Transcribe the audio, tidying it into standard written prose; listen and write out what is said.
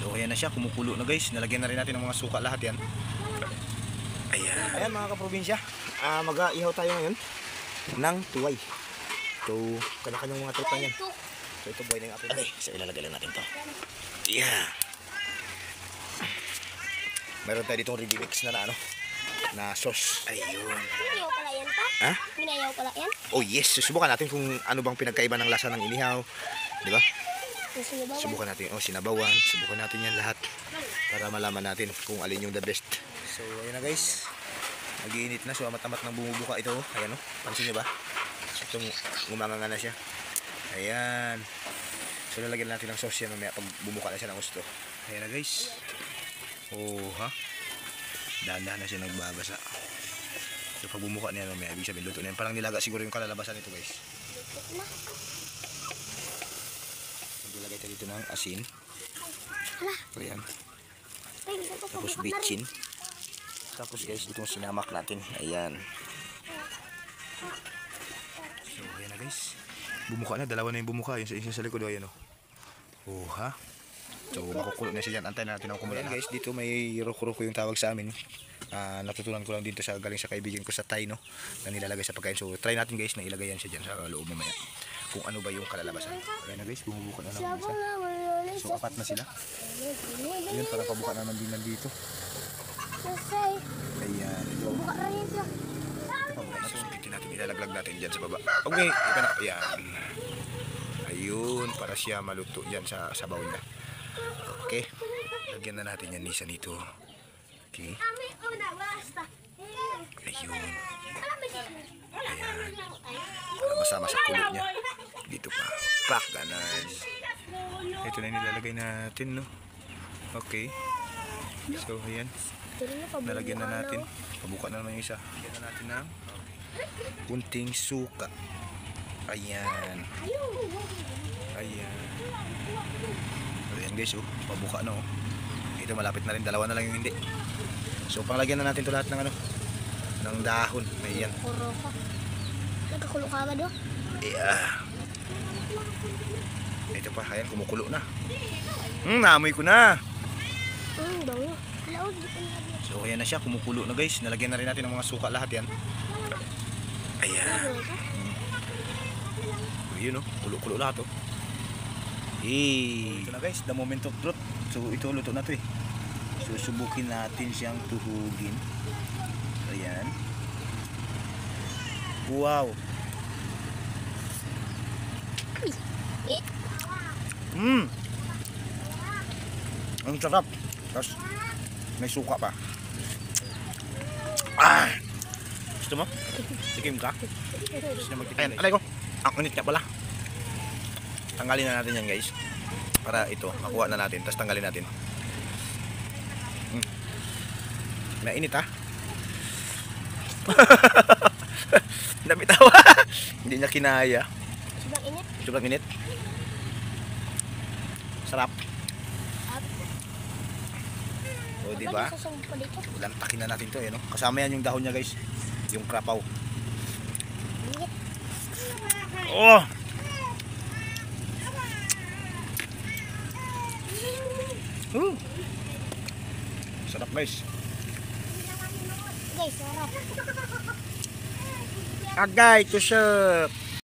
So ayan na siya, kumukulo na guys. Nalagyan na rin natin ng mga suka lahat yan. Ayan mga kaprobinsya, mag-ihaw tayo ngayon ng tuway. So kanya-kanyang mga tropa yan. So ito boy na yung akin. Okay, so ilalagay lang natin to. Yeah. Meron tayo ditong ready mix na na sauce. Ayun. Minayaw pala yan pa? Ha? Minayaw pala yan? Oh yes, susubukan natin kung ano bang pinagkaiba ng lasa ng inihaw. Di ba? Sinabawan. Subukan natin, sinabawan. Subukan natin yan lahat para malaman natin kung alin yung the best. So ayan na guys. Nag-iinit na, so amat-amat nang bumubuka ito. Ayan o, pansin nyo ba? So ito, ngumanganga na siya. Ayan. So lalagyan natin ng sauce yan mamaya pag bumuka na siya ng gusto. Ayan na guys. Oh ha. Dahan-dahan na siya nagbabasa. So pag bumuka niya mamaya, ibig sabihin luto na yan. Parang nilaga siguro yung kalalabasan nito guys. Maglagay tayo dito ng asin. Ayan. Tapos bitchin. Tapos guys, itong sinamak natin. Ayan. So ayan na guys. Bumuka na, dalawa na yung bumuka. Yung isa sa likod, ayan o. Oh ha. So makukulo na siya dyan. Antayin natin ang kumulo. Ayan guys, dito may roko-roko yung tawag sa amin. Natutunan ko lang dito galing sa kaibigan ko sa Thai, no, na nilalagay sa pagkain. So try natin guys na ilagay yan siya dyan sa loob mamaya. Kung ano ba yung kalalabasan. Ayan na guys, bumubuka na naman isa. So apat na sila. Ayun, parang pabuka naman din nandito. Ayan, ito. So natin ilalaglag natin dyan sa baba. Okay, ayan. Ayun, para siya maluto dyan sa sabaw niya. Okay, lagyan na natin yan isa dito. Okay. Ayun. Ayan. Masama sa kulo niya. Dito pa. Pak, ganan. Ito na yung nilalagay natin, no? Okay. So, ayan. Nalagyan na natin. Pabuka na naman yung isa. Lagyan na natin ng kunting suka. Ayan. Ayan. Ayan guys, oh. Pabuka na, oh. Ito malapit na rin. Dalawa na lang yung hindi. So, panglagyan na natin ito lahat ng ng dahon. Ayan. Nagkakulo ka ba do? Yeah. Ito pa, ayan, kumukulo na. Naamoy ko na. Bango. So ayan na siya, kumukulo na guys. Nalagyan na rin natin ng mga suka lahat yan. Ayan. Yun o, kulo-kulo lahat o. Ito na guys, the moment of truth. So ito, luto na to eh. Susubukin natin siyang tuhugin. Ayan. Wow. Ang sarap. Tapos may suka pa. Gusto mo? Sikim ka? Gusto niya magtikim? Ayan, alay ko. Ang init niya pala. Tanggalin na natin yan guys. Para ito, makuha na natin. Tapos tanggalin natin. Mainit ha? Nabitawa. Hindi niya kinaya. Sobrang init. Sobrang init. Sarap. O diba? Lantakin na natin to eh, no? Kasama yan yung dahon niya guys. Yung krapaw. Oh! Sarap guys. Guys, sarap. Agay to serve.